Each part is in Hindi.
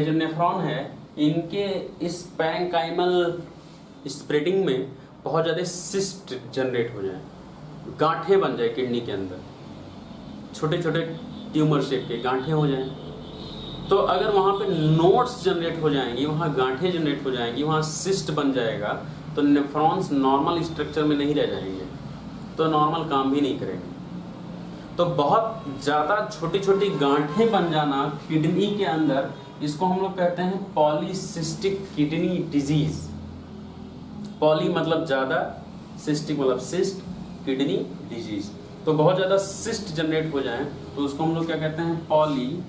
जो नेफ्रॉन है इनके इस पैरेंकाइमल स्प्रेडिंग में बहुत ज़्यादा सिस्ट जनरेट हो जाए, गांठें बन जाए किडनी के अंदर, छोटे छोटे ट्यूमर शेप के गांठें हो जाएं। तो अगर वहाँ पे नोड्स जनरेट हो जाएंगी, वहाँ गांठें जनरेट हो जाएंगी, वहाँ सिस्ट बन जाएगा, तो नेफ्रॉन्स नॉर्मल स्ट्रक्चर में नहीं रह जाएंगे, तो नॉर्मल काम भी नहीं करेंगे। तो बहुत ज़्यादा छोटी छोटी गांठें बन जाना किडनी के अंदर, इसको हम लोग कहते हैं पॉलीसिस्टिक किडनी डिजीज। पॉली मतलब ज़्यादा, सिस्टिक मतलब सिस्ट, किडनी डिजीज। तो बहुत ज़्यादा सिस्ट जनरेट हो जाए तो उसको हम लोग क्या कहते हैं, poly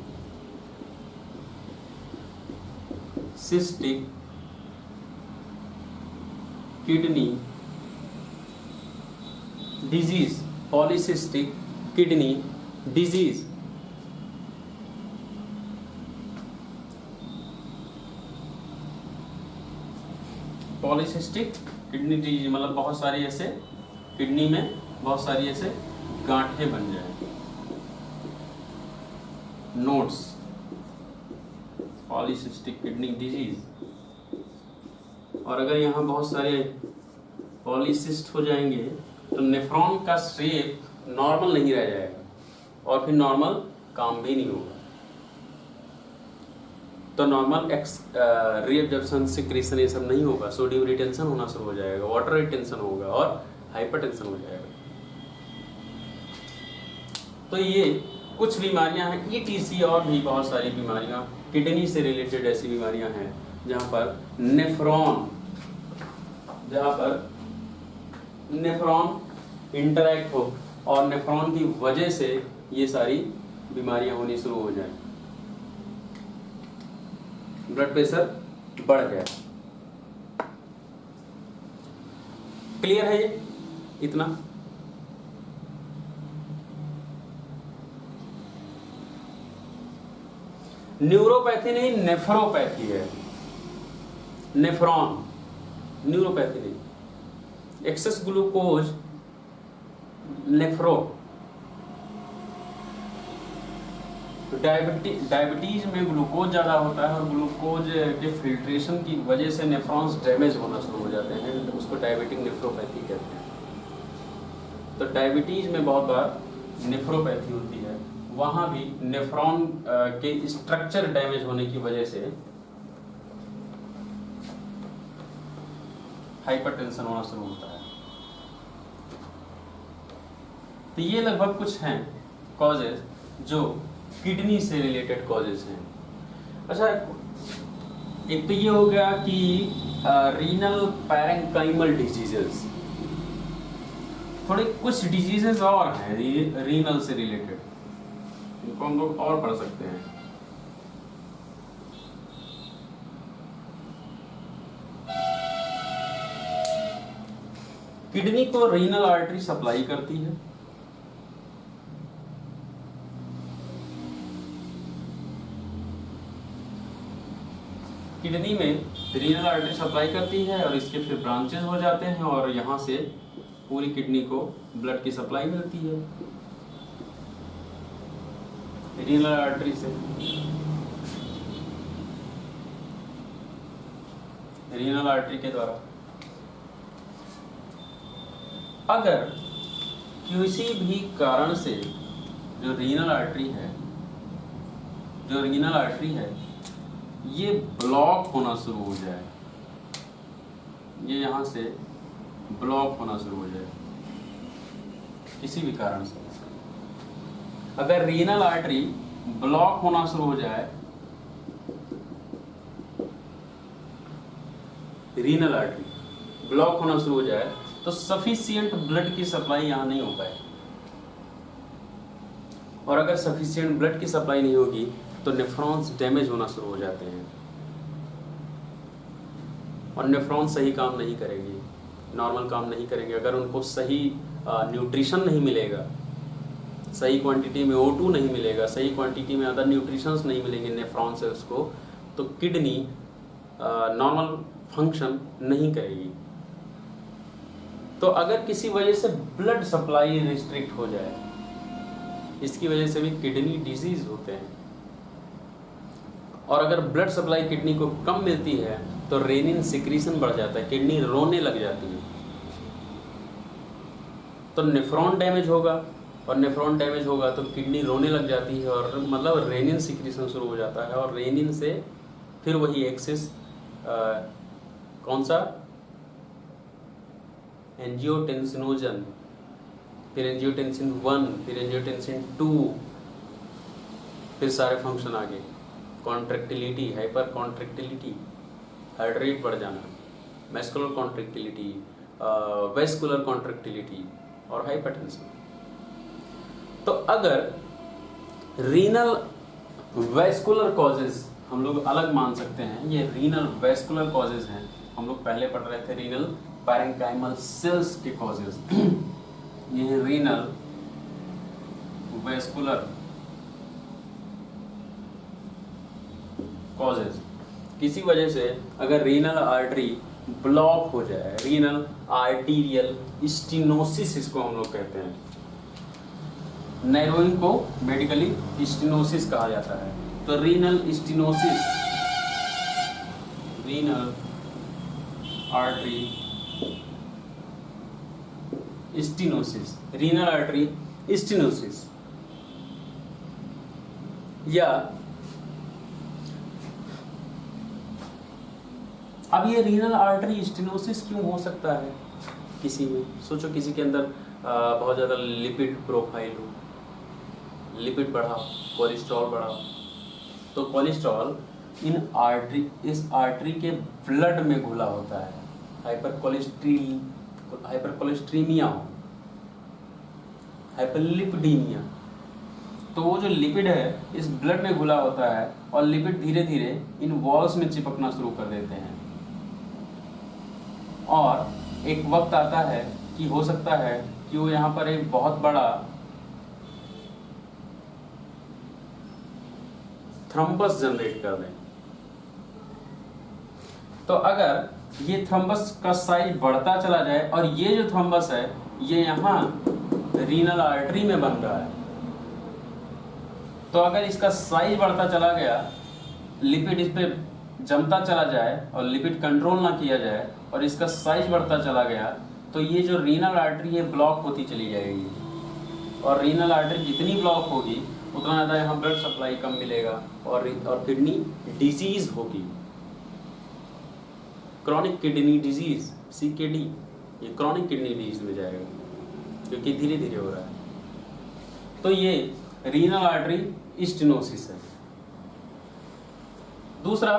cystic kidney disease. Polycystic kidney disease. Polycystic kidney disease मतलब बहुत सारी ऐसे किडनी में बहुत सारी ऐसे गांठें बन जाए, नोड्स, पॉलीसिस्टिक किडनी डिजीज। और अगर यहाँ बहुत सारे पॉलीसिस्ट हो जाएंगे तो नेफ्रॉन का शेप नॉर्मल नहीं रह जाएगा और फिर नॉर्मल काम भी नहीं होगा। तो नॉर्मल रीअब्जॉर्प्शन, सिक्रेशन ये सब नहीं होगा, सोडियम रिटेंशन होना शुरू हो जाएगा, वाटर रिटेंशन होगा और हाइपरटेंशन हो जाएगा। तो ये कुछ बीमारियां हैं, ईटीसी और भी बहुत सारी बीमारियां किडनी से रिलेटेड ऐसी बीमारियां हैं जहां पर नेफ्रॉन इंटरैक्ट हो और नेफ्रॉन की वजह से ये सारी बीमारियां होनी शुरू हो जाए, ब्लड प्रेशर बढ़ जाए। क्लियर है ये इतना? न्यूरोपैथी नहीं, नेफ्रोपैथी है। नेफ्रॉन, न्यूरोपैथी नहीं। Access glucose, nephro. डायबिटीज में ग्लूकोज ज़्यादा होता है और ग्लूकोज के फिल्ट्रेशन की वजह से नेफ्रॉन्स डैमेज होना शुरू हो जाते हैं, उसको डायबिटिक नेफ्रोपैथी कहते हैं। तो डायबिटीज में बहुत बार नेफ्रोपैथी होती है, वहाँ भी नेफ्रॉन के स्ट्रक्चर डैमेज होने की वजह से हाइपरटेंशन होना शुरू होता है। तो ये लगभग कुछ हैं कॉजेज जो किडनी से रिलेटेड कॉजेज हैं। अच्छा, एक तो ये हो गया कि रीनल पैरेंकाइमल डिजीजेस। थोड़े कुछ डिजीजेस और हैं रीनल से रिलेटेड, इनको हम लोग और पढ़ सकते हैं। किडनी को रीनल आर्टरी सप्लाई करती है। किडनी में रीनल आर्टरी सप्लाई करती है और इसके फिर ब्रांचेस हो जाते हैं और यहाँ से पूरी किडनी को ब्लड की सप्लाई मिलती है रीनल आर्टरी से। रीनल आर्टरी के द्वारा अगर किसी भी कारण से जो रीनल आर्टरी है ये ब्लॉक होना शुरू हो जाए, ये यहाँ से ब्लॉक होना शुरू हो जाए किसी भी कारण से, अगर रीनल आर्टरी ब्लॉक होना शुरू हो जाए, रीनल आर्टरी ब्लॉक होना शुरू हो जाए तो सफिशिएंट ब्लड की सप्लाई यहाँ नहीं हो पाए। और अगर सफिशिएंट ब्लड की सप्लाई नहीं होगी तो नेफ्रॉन्स डैमेज होना शुरू हो जाते हैं और नेफ्रॉन सही काम नहीं करेंगे, नॉर्मल काम नहीं करेंगे। अगर उनको सही न्यूट्रिशन नहीं मिलेगा, सही क्वांटिटी में O2 नहीं मिलेगा, सही क्वांटिटी में अदर न्यूट्रिशंस नहीं मिलेंगे नेफ्रॉन से उसको, तो किडनी नॉर्मल फंक्शन नहीं करेगी। तो अगर किसी वजह से ब्लड सप्लाई रिस्ट्रिक्ट हो जाए, इसकी वजह से भी किडनी डिजीज होते हैं। और अगर ब्लड सप्लाई किडनी को कम मिलती है तो रेनिन सिक्रीशन बढ़ जाता है, किडनी रोने लग जाती है, तो नेफ्रॉन डैमेज होगा, और नेफ्रॉन डैमेज होगा तो किडनी रोने लग जाती है, और मतलब रेनिन सिक्रीशन शुरू हो जाता है, और रेनिन से फिर वही एक्सेस कौन सा एंजियोटेंसिनोजन, फिर एंजियोटेंसिन 1, फिर एंजियोटेंसिन 2, फिर सारे फंक्शन आगे, contractility, hyper contractility, heart rate बढ़ जाना, मैस्कुलर कॉन्ट्रैक्टिलिटी, वेस्कुलर कॉन्ट्रैक्टिलिटी और हाइपरटेंशन। तो अगर रीनल वेस्कुलर कॉजेज हम लोग अलग मान सकते हैं, ये रीनल वेस्कुलर कॉजेज हैं, हम लोग पहले पढ़ रहे थे रीनल पैरेंकाइमल सेल्स के कॉजेज। ये रीनल वेस्कुलर कॉजेज, किसी वजह से अगर रीनल आर्टरी ब्लॉक हो जाए, रीनल आर्टीरियल स्टेनोसिस इसको हम लोग कहते हैं, नैरोइंग को मेडिकली स्टेनोसिस कहा जाता है। तो renal stenosis, renal artery stenosis, renal artery stenosis, या अब ये रीनल आर्टरी स्टेनोसिस क्यों हो सकता है किसी में? सोचो किसी के अंदर बहुत ज़्यादा लिपिड प्रोफाइल हो, लिपिड बढ़ा, कोलेस्ट्रॉल बढ़ा, तो कोलेस्ट्रॉल इन आर्टरी, इस आर्टरी के ब्लड में घुला होता है, हाइपरकोलेस्ट्रीमिया हो, हाइपरलिपिडीमिया, तो वो जो लिपिड है इस ब्लड में घुला होता है, और लिपिड धीरे धीरे इन वॉल्स में चिपकना शुरू कर देते हैं, और एक वक्त आता है कि हो सकता है कि वो यहाँ पर एक बहुत बड़ा थ्रम्बस जनरेट कर दें। तो अगर ये थ्रम्बस का साइज बढ़ता चला जाए, और ये जो थ्रम्बस है ये यहाँ रीनल आर्टरी में बन रहा है, तो अगर इसका साइज बढ़ता चला गया, लिपिड इस पे जमता चला जाए और लिपिड कंट्रोल ना किया जाए, और इसका साइज बढ़ता चला गया, तो ये जो रीनल आर्टरी है ब्लॉक होती चली जाएगी, और रीनल आर्टरी जितनी ब्लॉक होगी उतना ज़्यादा यहाँ ब्लड सप्लाई कम मिलेगा, और किडनी डिजीज होगी, क्रॉनिक किडनी डिजीज, CKD, ये क्रॉनिक किडनी डिजीज में जाएगा, क्योंकि धीरे धीरे हो रहा है। तो ये रीनल आर्टरी स्टेनोसिस है। दूसरा,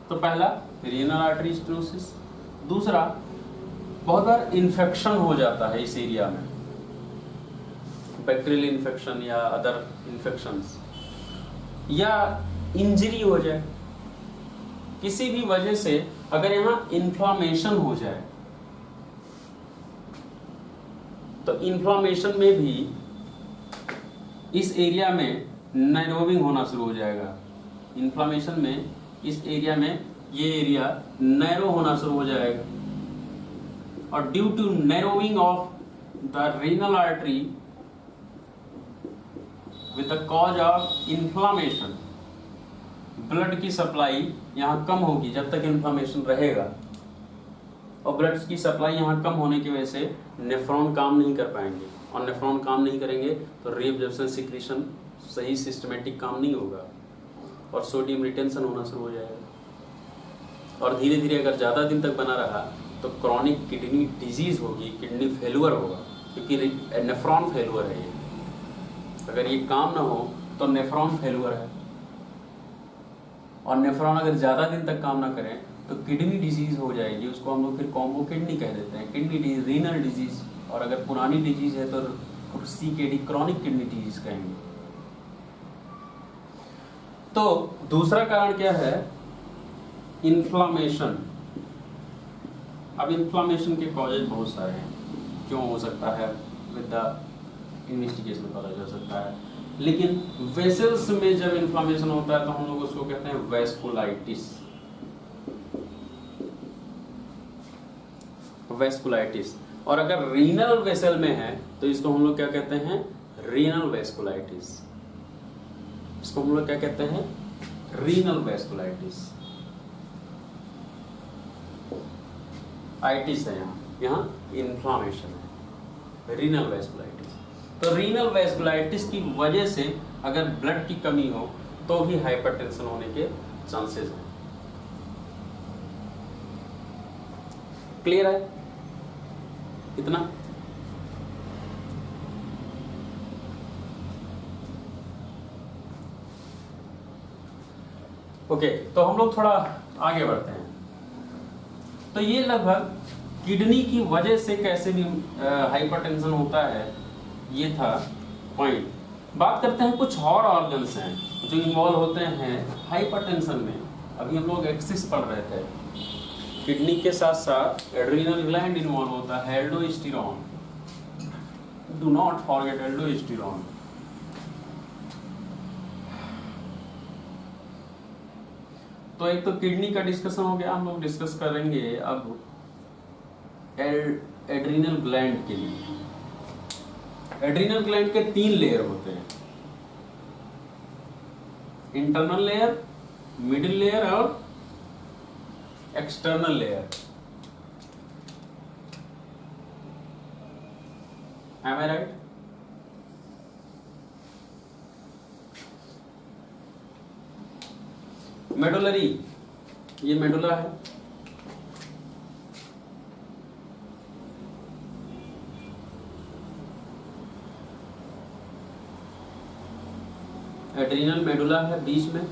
तो पहला रीनल आर्टरी स्टेनोसिस, दूसरा बहुत बार इन्फेक्शन हो जाता है इस एरिया में, बैक्टीरियल इन्फेक्शन या अदर इन्फेक्शंस, या इंजरी हो जाए, किसी भी वजह से अगर यहाँ इन्फ्लामेशन हो जाए, तो इन्फ्लामेशन में भी इस एरिया में नैरोविंग होना शुरू हो जाएगा। इन्फ्लामेशन में इस एरिया में ये एरिया नैरो होना शुरू हो जाएगा, और due to narrowing of the renal artery with the cause of inflammation, blood की सप्लाई यहाँ कम होगी जब तक इन्फ्लामेशन रहेगा, और ब्लड की सप्लाई यहाँ कम होने की वजह से नेफ्रॉन काम नहीं कर पाएंगे, और नेफ्रॉन काम नहीं करेंगे तो रीअब्जॉर्प्शन सिक्रीशन सही सिस्टमेटिक काम नहीं होगा, और सोडियम रिटेंशन होना शुरू हो जाएगा, और धीरे धीरे अगर ज़्यादा दिन तक बना रहा तो क्रॉनिक किडनी डिजीज होगी, किडनी फेलुअर होगा, क्योंकि नेफ्रॉन फेलुअर है ये, अगर ये काम ना हो तो नेफ्रॉन फेलुअर है, और नेफ्रॉन अगर ज़्यादा दिन तक काम ना करें तो किडनी डिजीज हो जाएगी, उसको हम लोग फिर कॉम्बो किडनी कह देते हैं, किडनी डिजीज, रीनल डिजीज, और अगर पुरानी डिजीज है तो CKD, क्रॉनिक किडनी डिजीज कहेंगे। तो दूसरा कारण क्या है? इन्फ्लामेशन। अब इन्फ्लामेशन के कॉजेज बहुत सारे हैं, क्यों हो सकता है विद द इन्वेस्टिगेशन पता चल सकता है, लेकिन वेसल्स में जब इन्फ्लामेशन होता है तो हम लोग उसको कहते हैं वेस्कुलाइटिस, वेस्कुलाइटिस। और अगर रीनल वेसल में है तो इसको हम लोग क्या कहते हैं? Renal vasculitis. इसको हम लोग क्या कहते हैं? रीनल वैस्कुलाइटिस, आइटिस है यहाँ इन्फ्लामेशन है, रीनल वैस्कुलाइटिस। तो रीनल वैस्कुलाइटिस की वजह से अगर ब्लड की कमी हो तो भी हाइपरटेंशन होने के चांसेस हैं। क्लियर है इतना? ओके, तो हम लोग थोड़ा आगे बढ़ते हैं। तो ये लगभग किडनी की वजह से कैसे भी हाइपरटेंशन होता है, ये था पॉइंट। बात करते हैं कुछ और ऑर्गन्स हैं जो इन्वॉल्व होते हैं हाइपरटेंशन में। अभी हम लोग एक्सिस पढ़ रहे थे, किडनी के साथ साथ एड्रीनल ग्लैंड इन्वॉल्व होता है, aldosterone, do not forget aldosterone. तो एक तो किडनी का डिस्कशन हो गया, हम लोग डिस्कस करेंगे अब एड्रीनल ग्लैंड के लिए। एड्रीनल ग्लैंड के 3 लेयर होते हैं, इंटरनल लेयर, मिडिल लेयर और external layer. Am I right? Medullary, ये मेडुला है, एड्रीनल मेडुला है बीच में,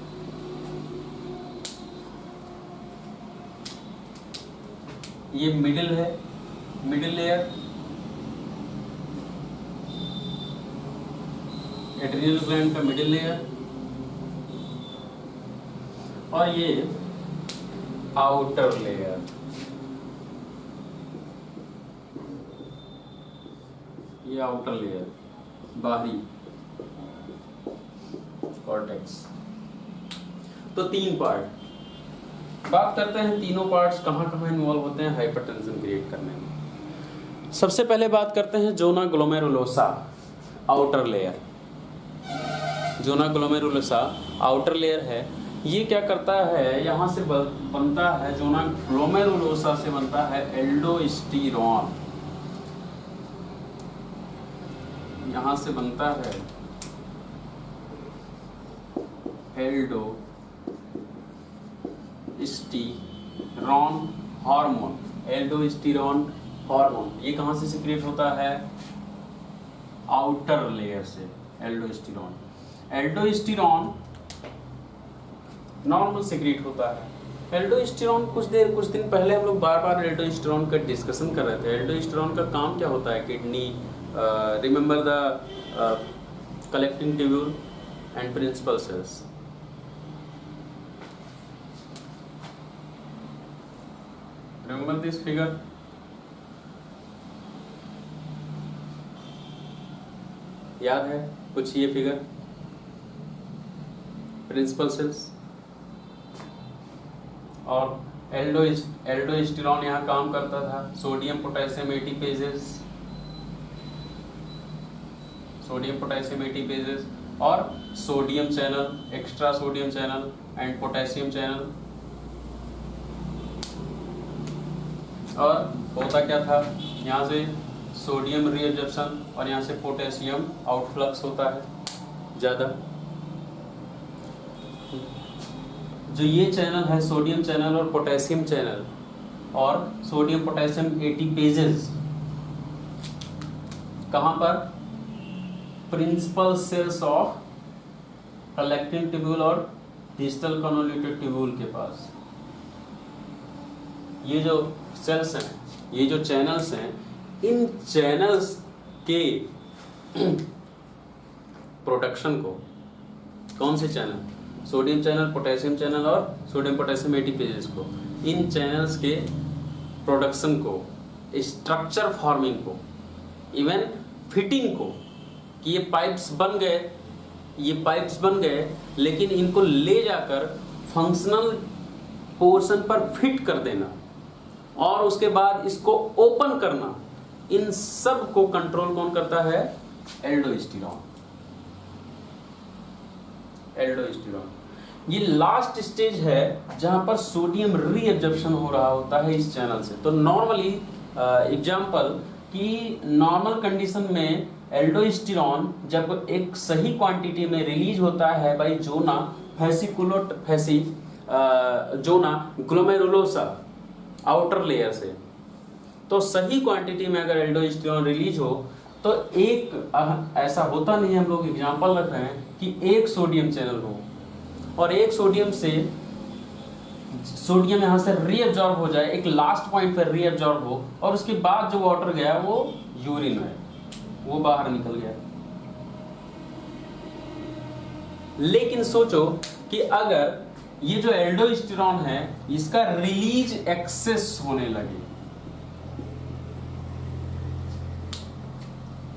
ये मिडिल है, मिडिल लेयर, एड्रीनल ग्लैंड का मिडिल लेयर, और ये आउटर लेयर, ये आउटर लेयर बाहरी कॉर्टेक्स। तो 3 पार्ट। बात करते हैं तीनों पार्ट्स कहाँ कहाँ इन्वॉल्व होते हैं हाइपरटेंशन क्रिएट करने में। सबसे पहले बात करते हैं zona glomerulosa, outer layer. Zona glomerulosa outer layer है। ये क्या करता है, यहाँ से बनता है, जोना ग्लोमेरुलोसा से बनता है एल्डोस्टेरोन। यहाँ से बनता है एल्डोस्टेरोन हार्मोन, एल्डोस्टेरोन हार्मोन। ये कहाँ से सिक्रेट होता है, आउटर लेयर से एल्डोस्टेरोन। एल्डोस्टेरोन नॉर्मल सिक्रेट होता है। एल्डोस्टेरोन कुछ दिन पहले हम लोग बार बार एल्डोस्टेरोन का डिस्कशन कर रहे थे। एल्डोस्टेरोन का काम क्या होता है, kidney, remember the collecting tubule and principal cells. Remember this figure, याद है कुछ ये फिगर, प्रिंसिपल सेल्स और एल्डोस्टेरोन यहाँ काम करता था, sodium potassium ATPases, sodium potassium ATPases और sodium channel, extra sodium channel and potassium channel. और होता क्या था, यहाँ से सोडियम रीएब्जॉर्प्शन और यहाँ से पोटेशियम आउटफ्लक्स होता है ज़्यादा। जो ये चैनल है सोडियम चैनल और पोटेशियम चैनल और सोडियम पोटेशियम एटीपेजेस, कहाँ पर, principal cells of collecting tubule और डिस्टल कन्वोल्यूटेड ट्यूब्यूल के पास। ये जो सेल्स हैं, ये जो चैनल्स हैं, इन चैनल्स के प्रोडक्शन को, कौन से channel, sodium channel, potassium channel और सोडियम पोटेशियम एटीपेजेस को, इन चैनल्स के प्रोडक्शन को, स्ट्रक्चर फॉर्मिंग को, इवन फिटिंग को, कि ये पाइप्स बन गए, ये पाइप्स बन गए, लेकिन इनको ले जाकर फंक्शनल पोर्शन पर फिट कर देना और उसके बाद इसको ओपन करना, इन सब को कंट्रोल कौन करता है, एल्डोस्टेरोन। एल्डोस्टेरोन ये लास्ट स्टेज है जहां पर सोडियम रीएब्जॉर्प्शन हो रहा होता है इस चैनल से। तो नॉर्मली एग्जांपल कि नॉर्मल कंडीशन में एल्डोस्टेरॉन जब एक सही क्वांटिटी में रिलीज होता है by zona glomerulosa outer layer से, तो सही क्वांटिटी में अगर एल्डोस्टेरॉन रिलीज हो तो एक ऐसा होता नहीं है, हम लोग एग्जांपल रख रहे हैं कि एक सोडियम चैनल हो और एक सोडियम से सोडियम यहां से रीअब्जॉर्ब हो जाए, एक लास्ट पॉइंट पर रीअब्जॉर्ब हो और उसके बाद जो वाटर गया वो यूरिन है, वो बाहर निकल गया। लेकिन सोचो कि अगर ये जो एल्डोस्टेरॉन है इसका रिलीज एक्सेस होने लगे,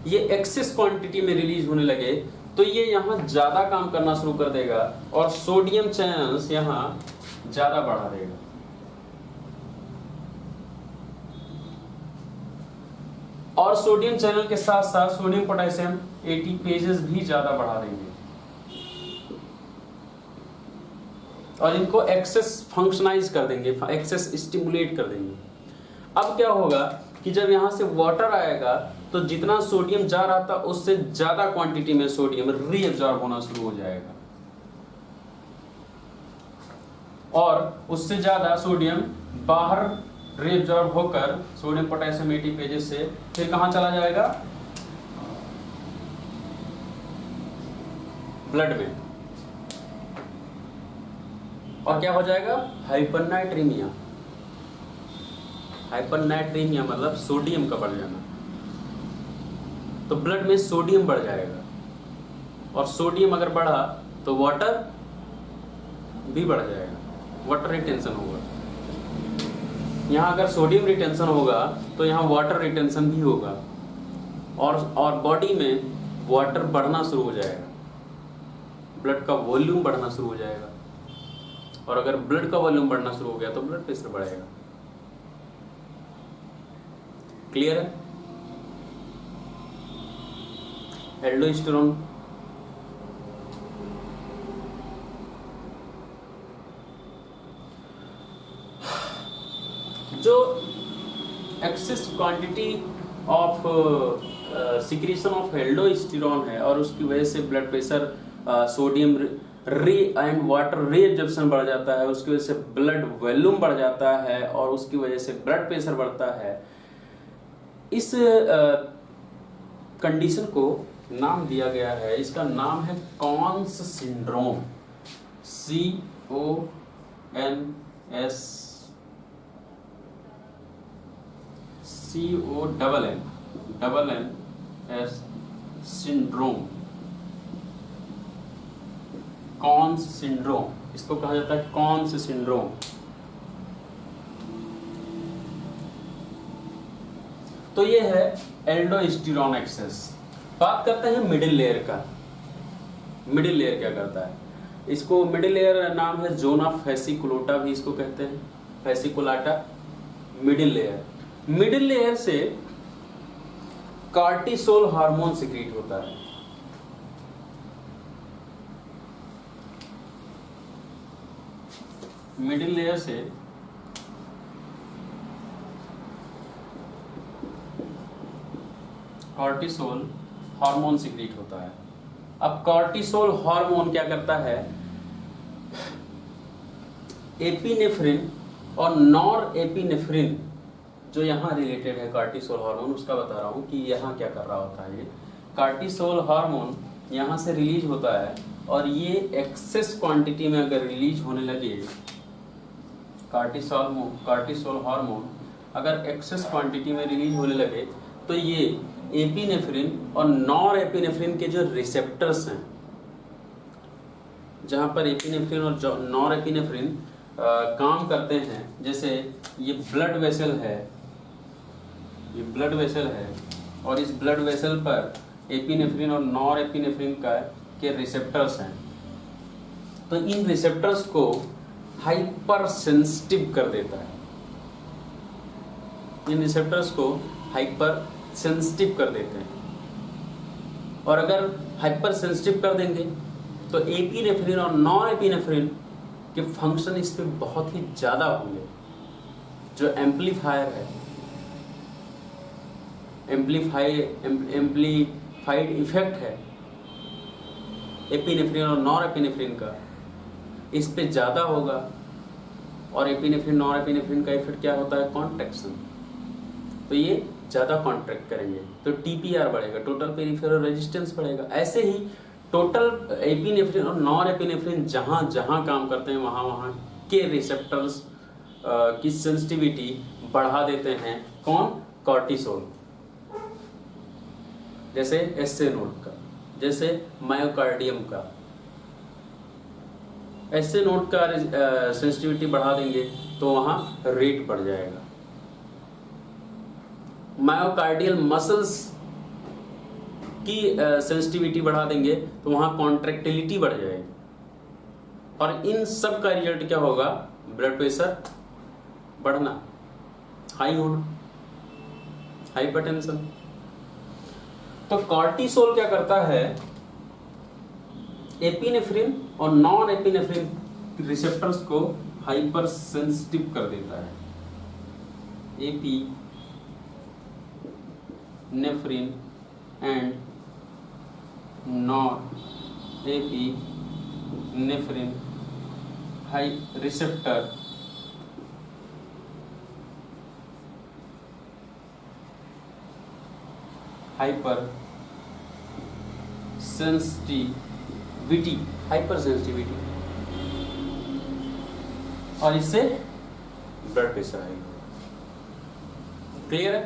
ये एक्सेस क्वांटिटी में रिलीज होने लगे, तो ये यहां ज्यादा काम करना शुरू कर देगा और सोडियम चैनल्स यहां ज्यादा बढ़ा देगा। और सोडियम चैनल के साथ साथ सोडियम पोटेशियम एटीपेजेस भी ज्यादा बढ़ा देंगे और इनको एक्सेस फंक्शनाइज कर देंगे, एक्सेस स्टिमुलेट कर देंगे। अब क्या होगा कि जब यहां से वाटर आएगा तो जितना सोडियम जा रहा था उससे ज्यादा क्वांटिटी में सोडियम रीअब्सॉर्ब होना शुरू हो जाएगा और उससे ज्यादा सोडियम बाहर रीअब्सॉर्ब होकर सोडियम पोटेशियम एटीपेजेस से फिर कहां चला जाएगा, ब्लड में, और क्या हो जाएगा, हाइपरनाइट्रीमिया। हाइपरनाइट्रीमिया मतलब सोडियम का बढ़ जाना। तो ब्लड में सोडियम बढ़ जाएगा और सोडियम अगर बढ़ा तो वाटर भी बढ़ जाएगा, वाटर रिटेंशन होगा। यहाँ अगर सोडियम रिटेंशन होगा तो यहाँ वाटर रिटेंशन भी होगा और बॉडी में वाटर बढ़ना शुरू हो जाएगा, ब्लड का वॉल्यूम बढ़ना शुरू हो जाएगा और अगर ब्लड का वॉल्यूम बढ़ना शुरू हो गया तो ब्लड प्रेशर बढ़ेगा। क्लियर है? एल्डोस्टेरॉन जो excess quantity of secretion of aldosterone है और उसकी वजह से blood pressure, sodium and water reabsorption बढ़ जाता है, उसकी वजह से ब्लड वॉल्यूम बढ़ जाता है और उसकी वजह से ब्लड प्रेशर बढ़ता है। इस कंडीशन को नाम दिया गया है, इसका नाम है cons syndrome, CONS syndrome, cons syndrome, इसको कहा जाता है कॉन्स सिंड्रोम। तो ये है एल्डोस्टेरॉन एक्सेस। बात करते हैं मिडिल लेयर का। मिडिल लेयर क्या करता है, इसको मिडिल लेयर नाम है जोना फेसिकुलोटा भी इसको कहते हैं, fasciculata middle layer. Middle layer से कार्टिसोल हार्मोन सिक्रीट होता है। मिडिल लेयर से कार्टिसोल हार्मोन सिक्रीट होता है। अब कार्टिसोल हार्मोन क्या करता है, एपिनेफ्रिन और नॉर एपिनेफ्रिन जो यहाँ रिलेटेड है कार्टिसोल हार्मोन, उसका बता रहा हूँ कि यहाँ क्या कर रहा होता है। ये कार्टिसोल हार्मोन यहाँ से रिलीज होता है और ये एक्सेस क्वांटिटी में अगर रिलीज होने लगे, कार्टिसोल हार्मोन अगर एक्सेस क्वांटिटी में रिलीज होने लगे तो ये एपिनेफ्रिन और नॉर एपिनेफ्रिन के जो रिसेप्टर्स हैं, जहाँ पर एपिनेफ्रिन और नॉर एपिनेफ्रिन काम करते हैं, जैसे ये ब्लड वेसल है, ये ब्लड वेसल है और इस ब्लड वेसल पर एपिनेफ्रिन और नॉर एपिनेफ्रिन के रिसेप्टर्स हैं, तो इन रिसेप्टर्स को हाइपर सेंसिटिव कर देता है। इन रिसेप्टर्स को हाइपर सेंसिटिव कर देते हैं और अगर हाइपर सेंसिटिव कर देंगे तो एपिनेफ्रिन और नॉन एपिनेफ्रिन के फंक्शन इस पे बहुत ही ज़्यादा होंगे। जो एम्पलीफायर है, एम्पलीफाइड इफेक्ट है एपिनेफ्रिन और नॉन एपिनेफ्रिन का, इस पे ज़्यादा होगा। और एपिनेफ्रिन नॉन एपिनेफ्रिन का इफेक्ट क्या होता है? कॉन्ट्रैक्शन। तो ये ज़्यादा कॉन्ट्रैक्ट करेंगे तो टीपीआर बढ़ेगा, टोटल पेरिफेरल रेजिस्टेंस बढ़ेगा। ऐसे ही टोटल एपिनेफ्रिन और नॉन एपिनेफ्रिन जहाँ जहाँ काम करते हैं वहाँ वहाँ के रिसेप्टर्स की सेंसिटिविटी बढ़ा देते हैं। कौन? कॉर्टिसोल, जैसे एसए नोड का, जैसे मायोकार्डियम का। एसए नोड का सेंसिटिविटी बढ़ा देंगे तो वहाँ रेट बढ़ जाएगा। मायोकार्डियल मसल्स की सेंसिटिविटी बढ़ा देंगे तो वहाँ कॉन्ट्रैक्टिलिटी बढ़ जाएगी। और इन सब का रिजल्ट क्या होगा? ब्लड प्रेशर बढ़ना, हाई होना, हाइपरटेंशन। तो कॉर्टिसोल क्या करता है? एपिनेफ्रिन और नॉन एपिनेफ्रिन रिसेप्टर्स को हाइपर सेंसिटिव कर देता है। Epinephrine and non epinephrine high receptor hyper sensitivity, hyper sensitivity, और इससे ब्लड प्रेशर आएगा। क्लियर है?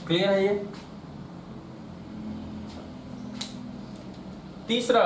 क्लियर है ये? तीसरा